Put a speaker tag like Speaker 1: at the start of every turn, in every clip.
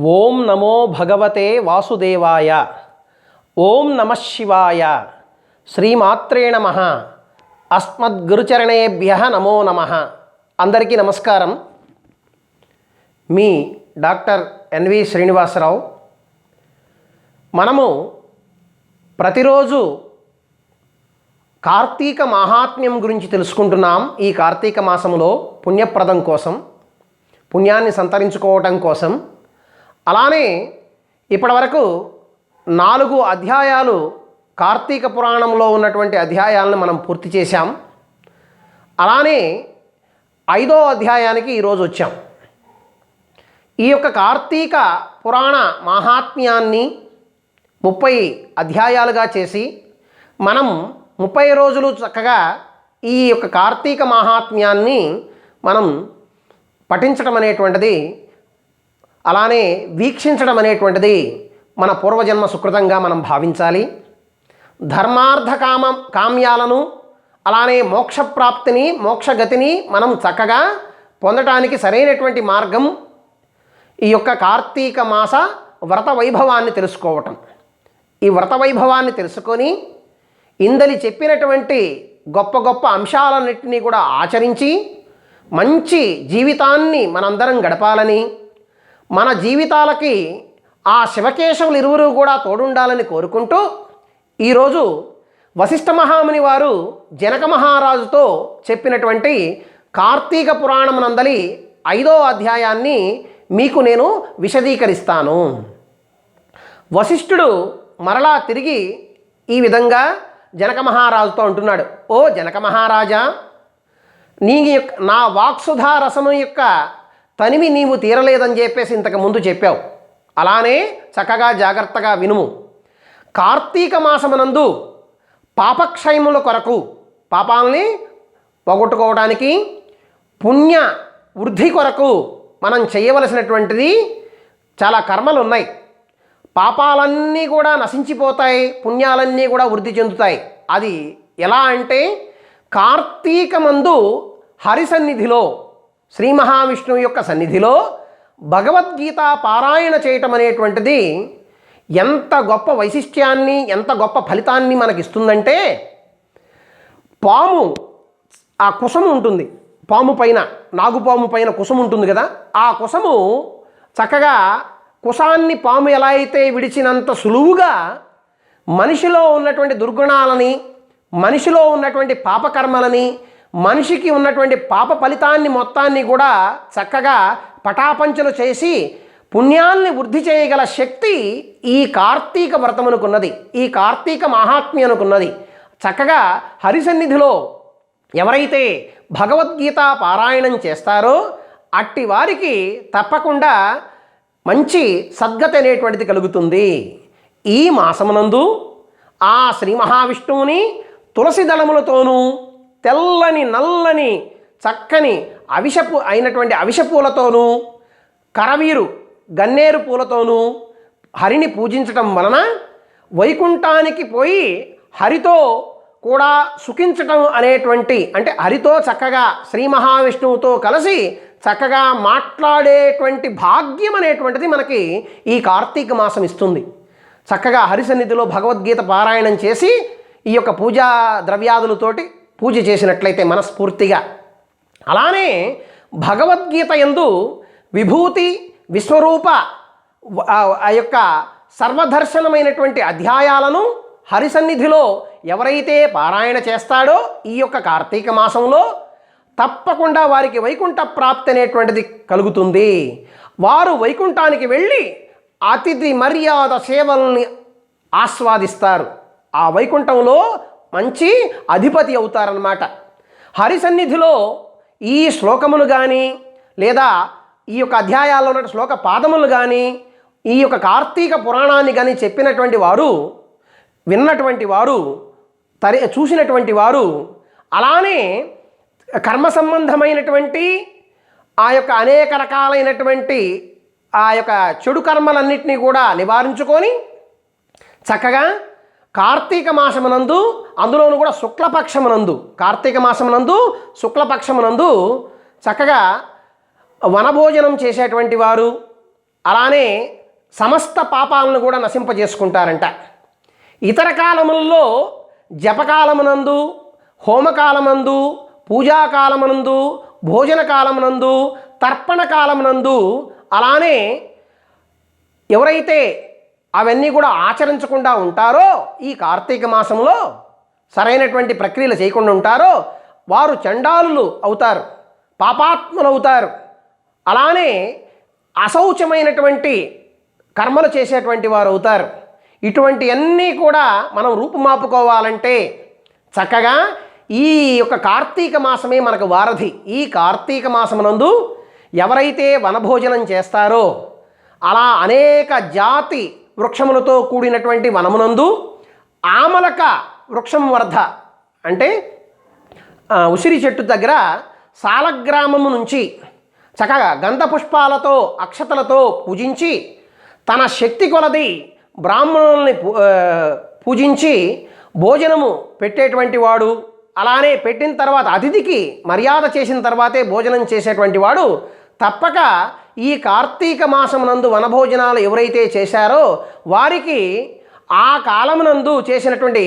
Speaker 1: ఓం నమో భగవతే వాసుదేవాయ. ఓం నమః శివాయ. శ్రీమాత్రే నమః. అస్మద్గురుచరణేభ్యః నమో నమః. అందరికీ నమస్కారం. మీ డాక్టర్ ఎన్వి శ్రీనివాసరావు. మనము ప్రతిరోజు కార్తీక మహాత్మ్యం గురించి తెలుసుకుంటున్నాం. ఈ కార్తీక మాసంలో పుణ్యప్రదం కోసం, పుణ్యాన్ని సంతరించుకోవటం కోసం. అలానే ఇప్పటివరకు 4 అధ్యాయాలు కార్తీక పురాణంలో ఉన్నటువంటి అధ్యాయాలను మనం పూర్తి చేశాం. అలానే 5వ అధ్యాయానికి ఈరోజు వచ్చాం. ఈ యొక్క కార్తీక పురాణ మహాత్మ్యాన్ని 30 అధ్యాయాలుగా చేసి మనం 30 రోజులు చక్కగా ఈ యొక్క కార్తీక మహాత్మ్యాన్ని మనం పఠించడం అనేటువంటిది, అలానే వీక్షించడం అనేటువంటిది మన పూర్వజన్మ సుకృతంగా మనం భావించాలి. ధర్మార్థ కామ్యాలను, అలానే మోక్షప్రాప్తిని, మోక్షగతిని మనం చక్కగా పొందటానికి సరైనటువంటి మార్గం ఈ యొక్క కార్తీక మాస వ్రత వైభవాన్ని తెలుసుకోవటం. ఈ వ్రత వైభవాన్ని తెలుసుకొని ఇందలి చెప్పినటువంటి గొప్ప గొప్ప అంశాలన్నింటినీ కూడా ఆచరించి మంచి జీవితాన్ని మనందరం గడపాలని, మన జీవితాలకి ఆ శివకేశవులు ఇరువురు కూడా తోడుండాలని కోరుకుంటూ ఈరోజు వశిష్ఠ మహాముని వారు జనక మహారాజుతో చెప్పినటువంటి కార్తీక పురాణమునందలి 5వ అధ్యాయాన్ని మీకు నేను విశదీకరిస్తాను. వశిష్ఠుడు మరలా తిరిగి ఈ విధంగా జనక మహారాజుతో అంటున్నాడు. ఓ జనక మహారాజా, నా వాక్సుధా రసము యొక్క తనివి నీవు తీరలేదని చెప్పేసి ఇంతకు ముందు చెప్పావు. అలానే చక్కగా జాగ్రత్తగా వినుము. కార్తీక మాసమునందు పాపక్షయముల కొరకు, పాపాలని పోగొట్టుకోవడానికి, పుణ్య వృద్ధి కొరకు మనం చేయవలసినటువంటిది చాలా కర్మలు ఉన్నాయి. పాపాలన్నీ కూడా నశించిపోతాయి, పుణ్యాలన్నీ కూడా వృద్ధి చెందుతాయి. అది ఎలా అంటే, కార్తీకమందు హరి సన్నిధిలో, శ్రీ మహావిష్ణువు యొక్క సన్నిధిలో భగవద్గీత పారాయణ చేయటం అనేటువంటిది ఎంత గొప్ప వైశిష్ట్యాన్ని, ఎంత గొప్ప ఫలితాన్ని మనకిస్తుందంటే, పాము ఆ కుశము ఉంటుంది, పాము పైన, నాగుపాము పైన కుశము ఉంటుంది కదా, ఆ కుశము చక్కగా కుశాన్ని పాము ఎలా అయితే విడిచినంత సులువుగా మనిషిలో ఉన్నటువంటి దుర్గుణాలని, మనిషిలో ఉన్నటువంటి పాపకర్మలని, మనిషికి ఉన్నటువంటి పాప ఫలితాన్ని మొత్తాన్ని కూడా చక్కగా పటాపంచలు చేసి పుణ్యాల్ని వృద్ధి చేయగల శక్తి ఈ కార్తీక వ్రతమునకున్నది, ఈ కార్తీక మహాత్మ్యనుకున్నది. చక్కగా హరిసన్నిధిలో ఎవరైతే భగవద్గీత పారాయణం చేస్తారో అట్టి వారికి తప్పకుండా మంచి సద్గతి అనేటువంటిది కలుగుతుంది. ఈ మాసమునందు ఆ శ్రీ మహావిష్ణువుని తులసి దళములతోనూ, తెల్లని నల్లని చక్కని అయినటువంటి అవిషపూలతోనూ, కరవీరు గన్నేరు పూలతోనూ హరిని పూజించటం వలన వైకుంఠానికి పోయి హరితో కూడా సుఖించటం అనేటువంటి, అంటే హరితో చక్కగా శ్రీ మహావిష్ణువుతో కలిసి చక్కగా మాట్లాడేటువంటి భాగ్యం అనేటువంటిది మనకి ఈ కార్తీక మాసం ఇస్తుంది. చక్కగా హరిసన్నిధిలో భగవద్గీత పారాయణం చేసి ఈ యొక్క పూజా ద్రవ్యాదులతోటి పూజ చేసినట్లయితే మనస్ఫూర్తిగా, అలానే భగవద్గీత యందు విభూతి విశ్వరూప ఆ యొక్క సర్వదర్శనమైనటువంటి అధ్యాయాలను హరిసన్నిధిలో ఎవరైతే పారాయణ చేస్తాడో ఈ యొక్క కార్తీక మాసంలో తప్పకుండా వారికి వైకుంఠ ప్రాప్తి అనేటువంటిది కలుగుతుంది. వారు వైకుంఠానికి వెళ్ళి అతిథి మర్యాద సేవల్ని ఆస్వాదిస్తారు. ఆ వైకుంఠంలో మంచి అధిపతి అవుతారన్నమాట. హరి సన్నిధిలో ఈ శ్లోకములు కానీ, లేదా ఈ యొక్క అధ్యాయాల్లో ఉన్న శ్లోక పాదములు కానీ, ఈ యొక్క కార్తీక పురాణాన్ని కానీ చెప్పినటువంటి వారు, విన్నటువంటి వారు, చూసినటువంటి వారు, అలానే కర్మ సంబంధమైనటువంటి ఆ యొక్క అనేక రకాలైనటువంటి ఆ యొక్క చెడు కర్మలన్నింటినీ కూడా నివారించుకొని చక్కగా కార్తీక మాసమునందు, అందులోనూ కూడా శుక్లపక్షమునందు, కార్తీక మాసమునందు శుక్లపక్షమునందు చక్కగా వనభోజనం చేసేటువంటి వారు, అలానే సమస్త పాపాలను కూడా నశింపజేసుకుంటారంట. ఇతర కాలములలో జపకాలమునందు, హోమకాలమందు, పూజాకాలమునందు, భోజన కాలమునందు, తర్పణ కాలమునందు, అలానే ఎవరైతే అవన్నీ కూడా ఆచరించకుండా ఉంటారో ఈ కార్తీక మాసంలో సరైనటువంటి ప్రక్రియలు చేయకుండా ఉంటారో వారు చండాలులు అవుతారు, పాపాత్ములు అవుతారు. అలానే అశౌచమైనటువంటి కర్మలు చేసేటువంటి వారు అవుతారు. ఇటువంటి అన్నీ కూడా మనం రూపుమాపుకోవాలంటే చక్కగా ఈ యొక్క కార్తీక మాసమే మనకు వారధి. ఈ కార్తీక మాసమునందు ఎవరైతే వనభోజనం చేస్తారో అలా అనేక జాతి వృక్షములతో కూడినటువంటి వనమునందు ఆమలక వృక్షం వర్ధ అంటే ఉసిరి చెట్టు దగ్గర సాలగ్రామము నుంచి చక్కగా గంధ పుష్పాలతో అక్షతలతో పూజించి తన శక్తి కొలది బ్రాహ్మణుల్ని పూజించి భోజనము పెట్టేటువంటి వాడు, అలానే పెట్టిన తర్వాత అతిథికి మర్యాద చేసిన తర్వాతే భోజనం చేసేటువంటి వాడు తప్పక ఈ కార్తీక మాసమునందు వనభోజనాలు ఎవరైతే చేశారో వారికి ఆ కాలమునందు చేసినటువంటి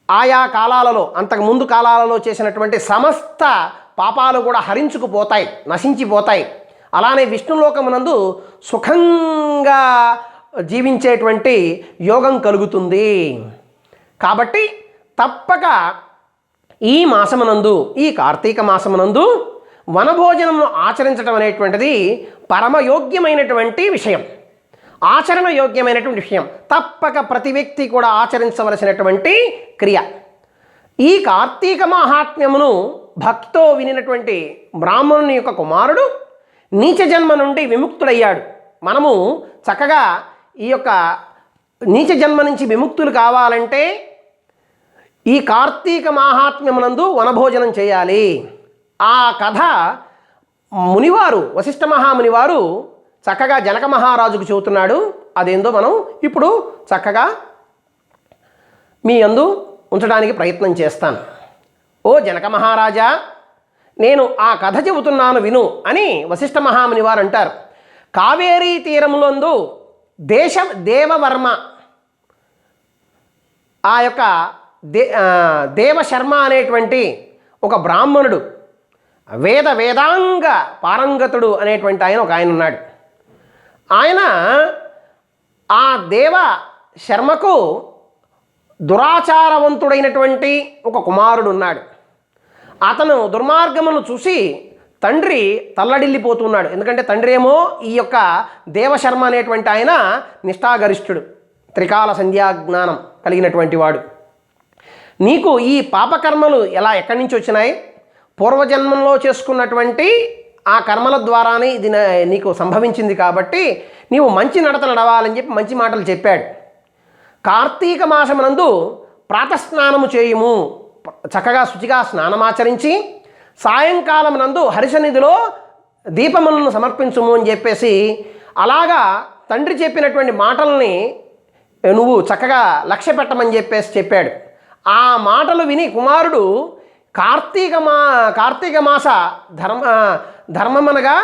Speaker 1: ఆయా కాలాలలో అంతకుముందు కాలాలలో చేసినటువంటి సమస్త పాపాలు కూడా హరించుకుపోతాయి, నశించిపోతాయి. అలానే విష్ణులోకమునందు సుఖంగా జీవించేటువంటి యోగం కలుగుతుంది. కాబట్టి తప్పక ఈ మాసమునందు, ఈ కార్తీక మాసమునందు వనభోజనమును ఆచరించడం అనేటువంటిది పరమయోగ్యమైనటువంటి విషయం, ఆచరణ యోగ్యమైనటువంటి విషయం. తప్పక ప్రతి వ్యక్తి కూడా ఆచరించవలసినటువంటి క్రియ. ఈ కార్తీక మాహాత్మ్యమును భక్తితో వినినటువంటి బ్రాహ్మణుని యొక్క కుమారుడు నీచ జన్మ నుండి విముక్తుడయ్యాడు. మనము చక్కగా ఈ యొక్క నీచ జన్మ నుంచి విముక్తులు కావాలంటే ఈ కార్తీక మాహాత్మ్యమునందు వనభోజనం చేయాలి. ఆ కథ మునివారు వశిష్ఠ మహామునివారు చక్కగా జనక మహారాజుకు చెబుతున్నాడు. అదేందో మనం ఇప్పుడు చక్కగా మీ యందు ఉంచడానికి ప్రయత్నం చేస్తాను. ఓ జనక మహారాజా, నేను ఆ కథ చెబుతున్నాను విను అని వశిష్ఠ మహామునివారు అంటారు. కావేరీ తీరములందు దేవవర్మ ఆ యొక్క దేవశర్మ అనేటువంటి ఒక బ్రాహ్మణుడు, వేదాంగ పారంగతుడు అనేటువంటి ఒక ఆయన ఉన్నాడు. ఆయన ఆ దేవ శర్మకు దురాచారవంతుడైనటువంటి ఒక కుమారుడు ఉన్నాడు. అతను దుర్మార్గమును చూసి తండ్రి తల్లడిల్లిపోతున్నాడు. ఎందుకంటే తండ్రి ఏమో ఈ యొక్క దేవశర్మ అనేటువంటి ఆయన నిష్ఠాగరిష్ఠుడు, త్రికాల సంధ్యాజ్ఞానం కలిగినటువంటి వాడు. నీకు ఈ పాపకర్మలు ఎక్కడి నుంచి వచ్చినాయి? పూర్వజన్మంలో చేసుకున్నటువంటి ఆ కర్మల ద్వారానే ఇది నీకు సంభవించింది. కాబట్టి నీవు మంచి నడత నడవాలని చెప్పి మంచి మాటలు చెప్పాడు. కార్తీక మాసమునందు ప్రాతస్నానము చేయుము, చక్కగా శుచిగా స్నానమాచరించి సాయంకాలం నందు హరిసన్నిధిలో దీపములను సమర్పించుము అని చెప్పేసి అలాగా తండ్రి చెప్పినటువంటి మాటల్ని నువ్వు చక్కగా లక్ష్య పెట్టమని చెప్పాడు. ఆ మాటలు విని కుమారుడు కార్తీక మాస ధర్మమనగా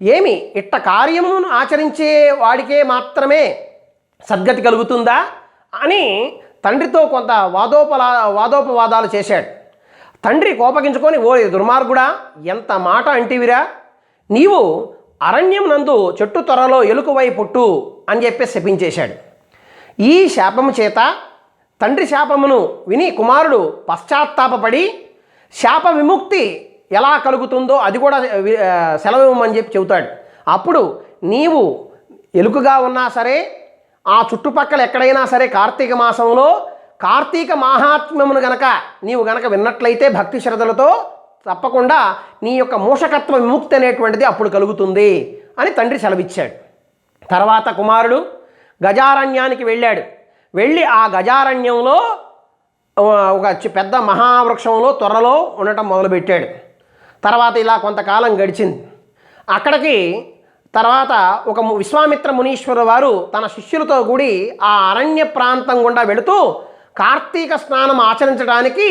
Speaker 1: ఏమి ఇట్ట కార్యమును ఆచరించే వాడికే మాత్రమే సద్గతి కలుగుతుందా అని తండ్రితో కొంత వాదోపవాదాలు చేశాడు. తండ్రి కోపగించుకొని, ఓ దుర్మార్గుడా, ఎంత మాట అంటివిరా, నీవు అరణ్యం నందు చెట్టు త్వరలో ఎలుకవై పుట్టు అని చెప్పి శపించేశాడు. ఈ శాపము చేత తండ్రి శాపమును విని కుమారుడు పశ్చాత్తాపపడి శాప విముక్తి ఎలా కలుగుతుందో అది కూడా సెలవివ్వమని చెప్పి చెబుతాడు. అప్పుడు నీవు ఎలుకగా ఉన్నా సరే, ఆ చుట్టుపక్కల ఎక్కడైనా సరే కార్తీక మాసంలో కార్తీక మాహాత్మ్యమును నీవు గనక విన్నట్లయితే భక్తి శ్రద్ధలతో తప్పకుండా నీ యొక్క మూషకత్వ విముక్తి అనేటువంటిది అప్పుడు కలుగుతుంది అని తండ్రి సెలవిచ్చాడు. తర్వాత కుమారుడు గజారణ్యానికి వెళ్ళి ఆ గజారణ్యంలో ఒక పెద్ద మహావృక్షంలో త్వరలో ఉండటం మొదలుపెట్టాడు. తర్వాత ఇలా కొంతకాలం గడిచింది. అక్కడికి తర్వాత ఒక విశ్వామిత్ర మునీశ్వర వారు తన శిష్యులతో కూడి ఆ అరణ్య ప్రాంతం గుండా వెళుతూ కార్తీక స్నానం ఆచరించడానికి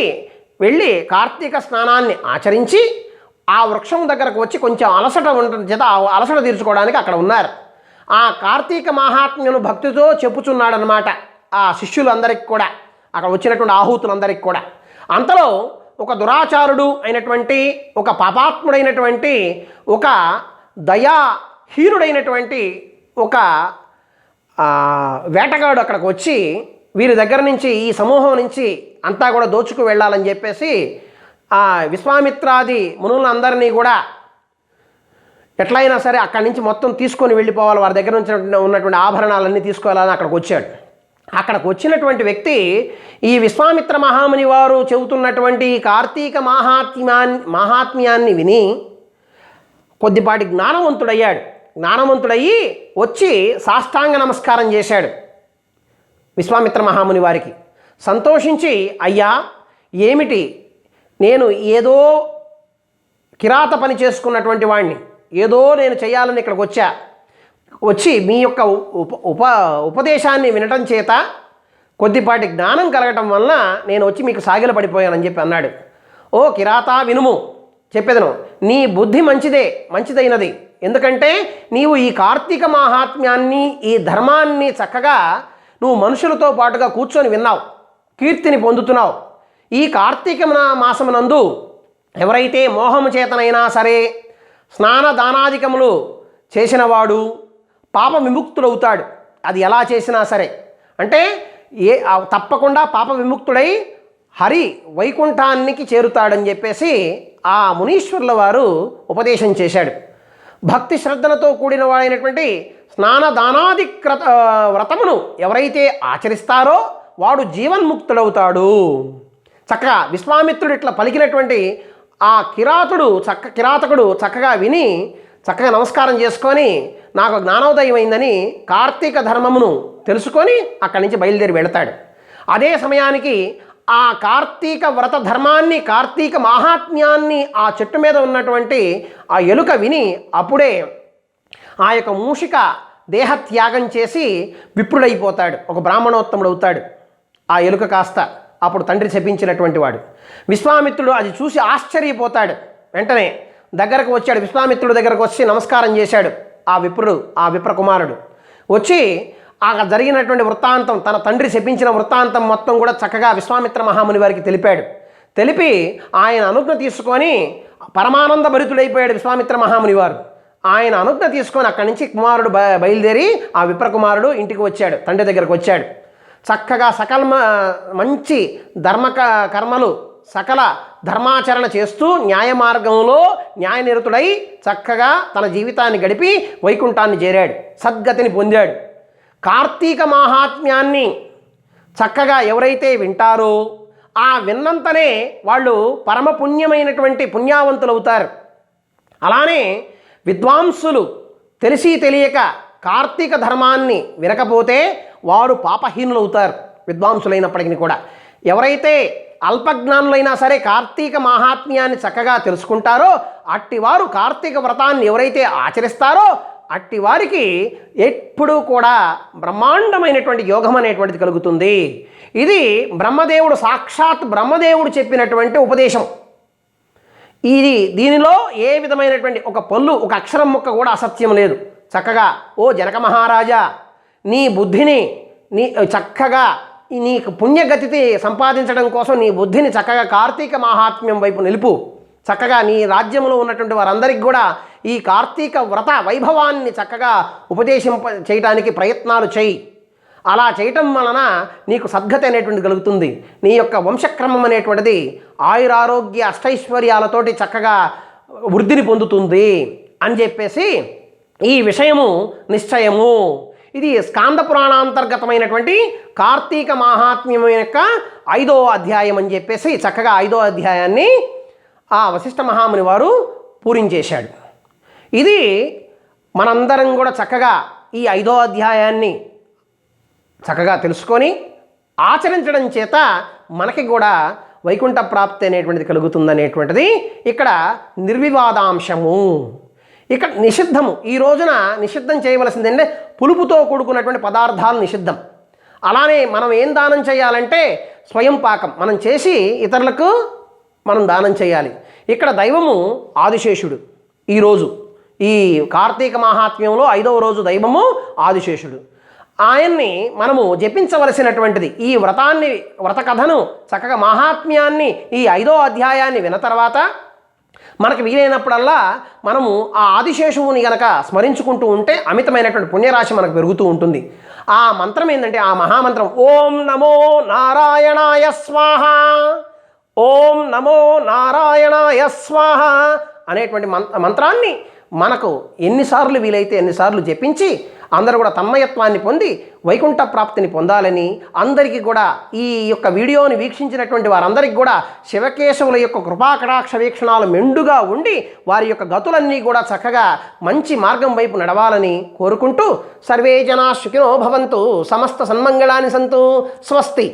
Speaker 1: వెళ్ళి కార్తీక స్నానాన్ని ఆచరించి ఆ వృక్షం దగ్గరకు వచ్చి కొంచెం అలసట ఉండటం చేత ఆ అలసట తీర్చుకోవడానికి అక్కడ ఉన్నారు. ఆ కార్తీక మహాత్మ్యను భక్తితో చెప్పుచున్నాడనమాట ఆ శిష్యులందరికీ కూడా, అక్కడ వచ్చినటువంటి ఆహూతులందరికీ కూడా. అంతలో ఒక దురాచారుడు అయినటువంటి, ఒక పాపాత్ముడైనటువంటి, ఒక దయాహీనుడైనటువంటి ఒక వేటగాడు అక్కడికి వచ్చి వీరి దగ్గర నుంచి, ఈ సమూహం నుంచి అంతా కూడా దోచుకు వెళ్ళాలని చెప్పేసి ఆ విశ్వామిత్రాది మునులందరినీ కూడా ఎట్లయినా సరే అక్కడి నుంచి మొత్తం తీసుకొని వెళ్ళిపోవాలి, వారి దగ్గర నుంచి ఉన్నటువంటి ఆభరణాలన్నీ తీసుకెళ్ళాలని అక్కడికి వచ్చాడు. అక్కడికి వచ్చినటువంటి వ్యక్తి ఈ విశ్వామిత్ర మహాముని వారు చెబుతున్నటువంటి కార్తీక మహాత్మ్యాన్ని విని కొద్దిపాటి జ్ఞానవంతుడయ్యాడు. జ్ఞానవంతుడయ్యి వచ్చి సాష్టాంగ నమస్కారం చేశాడు విశ్వామిత్ర మహాముని వారికి. సంతోషించి, అయ్యా ఏమిటి, నేను ఏదో కిరాత పని చేసుకున్నటువంటి వాడిని, ఏదో నేను చేయాలని ఇక్కడికి వచ్చి మీ యొక్క ఉపదేశాన్ని వినటం చేత కొద్దిపాటి జ్ఞానం కలగటం వలన నేను వచ్చి మీకు సాగిల పడిపోయానని చెప్పి అన్నాడు. ఓ కిరాత వినుము, చెప్పేదను, నీ బుద్ధి మంచిదైనది. ఎందుకంటే నీవు ఈ కార్తీక మహాత్మ్యాన్ని, ఈ ధర్మాన్ని చక్కగా నువ్వు మనుషులతో పాటుగా కూర్చొని విన్నావు, కీర్తిని పొందుతున్నావు. ఈ కార్తీక మాసమునందు ఎవరైతే మోహము చేతనైనా సరే స్నాన దానాదికములు చేసినవాడు పాప విముక్తుడవుతాడు. అది ఎలా చేసినా సరే, అంటే తప్పకుండా పాప విముక్తుడై హరి వైకుంఠానికి చేరుతాడని చెప్పేసి ఆ మునీశ్వరుల వారు ఉపదేశం చేశాడు. భక్తి శ్రద్ధలతో కూడిన వాడైనటువంటి స్నాన దానాది వ్రతమును ఎవరైతే ఆచరిస్తారో వాడు జీవన్ముక్తుడవుతాడు. చక్కగా విశ్వామిత్రుడు ఇట్లా పలికినటువంటి ఆ కిరాతకుడు చక్కగా విని చక్కగా నమస్కారం చేసుకొని నాకు జ్ఞానోదయం అయిందని కార్తీక ధర్మమును తెలుసుకొని అక్కడి నుంచి బయలుదేరి వెళతాడు. అదే సమయానికి ఆ కార్తీక వ్రత ధర్మాన్ని, కార్తీక మహాత్మ్యాన్ని ఆ చెట్టు మీద ఉన్నటువంటి ఆ ఎలుక విని అప్పుడే ఆ యొక్క మూషిక దేహత్యాగం చేసి విప్రుడైపోతాడు, ఒక బ్రాహ్మణోత్తముడు అవుతాడు ఆ ఎలుక కాస్త. అప్పుడు తండ్రి శపించినటువంటి వాడు. విశ్వామిత్రుడు అది చూసి ఆశ్చర్యపోతాడు. వెంటనే దగ్గరకు వచ్చాడు, విశ్వామిత్రుడు దగ్గరకు వచ్చి నమస్కారం చేశాడు ఆ విప్రకుమారుడు. వచ్చి ఆ జరిగినటువంటి వృత్తాంతం, తన తండ్రి శపించిన వృత్తాంతం మొత్తం కూడా చక్కగా విశ్వామిత్ర మహాముని వారికి తెలిపి ఆయన అనుజ్ఞ తీసుకొని పరమానంద భరితుడైపోయాడు విశ్వామిత్ర మహాముని వారు. ఆయన అనుజ్ఞ తీసుకొని అక్కడి నుంచి కుమారుడు బయలుదేరి ఆ విప్రకుమారుడు ఇంటికి వచ్చాడు, తండ్రి దగ్గరకు వచ్చాడు. చక్కగా మంచి కర్మలు సకల ధర్మాచరణ చేస్తూ న్యాయ మార్గంలో న్యాయనిరతుడై చక్కగా తన జీవితాన్ని గడిపి వైకుంఠాన్ని చేరాడు, సద్గతిని పొందాడు. కార్తీక మహాత్మ్యాన్ని చక్కగా ఎవరైతే వింటారో ఆ విన్నంతనే వాళ్ళు పరమ పుణ్యమైనటువంటి పుణ్యావంతులు అవుతారు. అలానే విద్వాంసులు తెలిసి తెలియక కార్తీక ధర్మాన్ని వినకపోతే వారు పాపహీనులు అవుతారు. విద్వాంసులైనప్పటికీ కూడా ఎవరైతే అల్పజ్ఞానులైనా సరే కార్తీక మహాత్మ్యాన్ని చక్కగా తెలుసుకుంటారో అట్టివారు కార్తీక వ్రతాన్ని ఎవరైతే ఆచరిస్తారో అట్టి వారికి ఎప్పుడూ కూడా బ్రహ్మాండమైనటువంటి యోగం అనేటువంటిది కలుగుతుంది. ఇది సాక్షాత్ బ్రహ్మదేవుడు చెప్పినటువంటి ఉపదేశం. దీనిలో ఏ విధమైనటువంటి ఒక పొల్లు, ఒక అక్షరం ముక్క కూడా అసత్యం లేదు. చక్కగా ఓ జనక మహారాజా, నీ బుద్ధిని చక్కగా నీకు పుణ్యగతి సంపాదించడం కోసం నీ బుద్ధిని చక్కగా కార్తీక మహాత్మ్యం వైపు నిలుపు. చక్కగా నీ రాజ్యంలో ఉన్నటువంటి వారందరికీ కూడా ఈ కార్తీక వ్రత వైభవాన్ని చక్కగా చేయడానికి ప్రయత్నాలు చేయి. అలా చేయటం వలన నీకు సద్గతి అనేటువంటిది కలుగుతుంది. నీ యొక్క వంశక్రమం అనేటువంటిది ఆయురారోగ్య అష్టైశ్వర్యాలతోటి చక్కగా వృద్ధిని పొందుతుంది అని చెప్పేసి ఈ విషయము నిశ్చయము. ఇది స్కాంద పురాణాంతర్గతమైనటువంటి కార్తీక మహాత్మ్యం యొక్క 5వ అధ్యాయం అని చెప్పేసి చక్కగా 5వ అధ్యాయాన్ని ఆ వశిష్ఠ మహాముని వారు పూరించేశాడు. ఇది మనందరం కూడా చక్కగా ఈ 5వ అధ్యాయాన్ని చక్కగా తెలుసుకొని ఆచరించడం చేత మనకి కూడా వైకుంఠ ప్రాప్తి అనేటువంటిది కలుగుతుందనేటువంటిది ఇక్కడ నిర్వివాదాంశము. ఇక్కడ నిషిద్ధము, ఈ రోజున నిషిద్ధం చేయవలసిందంటే పులుపుతో కూడుకున్నటువంటి పదార్థాలు నిషిద్ధం. అలానే మనం ఏం దానం చేయాలంటే స్వయం పాకం మనం చేసి ఇతరులకు మనం దానం చేయాలి. ఇక్కడ దైవము ఆదిశేషుడు. ఈరోజు ఈ కార్తీక మాహాత్మ్యంలో 5వ రోజు దైవము ఆదిశేషుడు. ఆయన్ని మనము జపించవలసినటువంటిది ఈ వ్రత కథను చక్కగా మహాత్మ్యాన్ని ఈ 5వ అధ్యాయాన్ని విన్న తర్వాత మనకు వీలైనప్పుడల్లా మనము ఆ ఆదిశేషువుని గనక స్మరించుకుంటూ ఉంటే అమితమైనటువంటి పుణ్యరాశి మనకు పెరుగుతూ ఉంటుంది. ఆ మంత్రం ఏంటంటే ఆ మహామంత్రం ఓం నమో నారాయణాయ స్వాహ, ఓం నమో నారాయణాయ స్వాహ అనేటువంటి మంత్రాన్ని మనకు ఎన్నిసార్లు వీలైతే ఎన్నిసార్లు జపించి అందరూ కూడా తన్మయత్వాన్ని పొంది వైకుంఠ ప్రాప్తిని పొందాలని, అందరికీ కూడా ఈ యొక్క వీడియోని వీక్షించినటువంటి వారందరికీ కూడా శివకేశవుల యొక్క కృపాకటాక్ష వీక్షణాలు మెండుగా ఉండి వారి యొక్క గతులన్నీ కూడా చక్కగా మంచి మార్గం వైపు నడవాలని కోరుకుంటూ సర్వే జనా సుఖినో భవంతు, సమస్త సన్మంగళాని సంతు, స్వస్తి.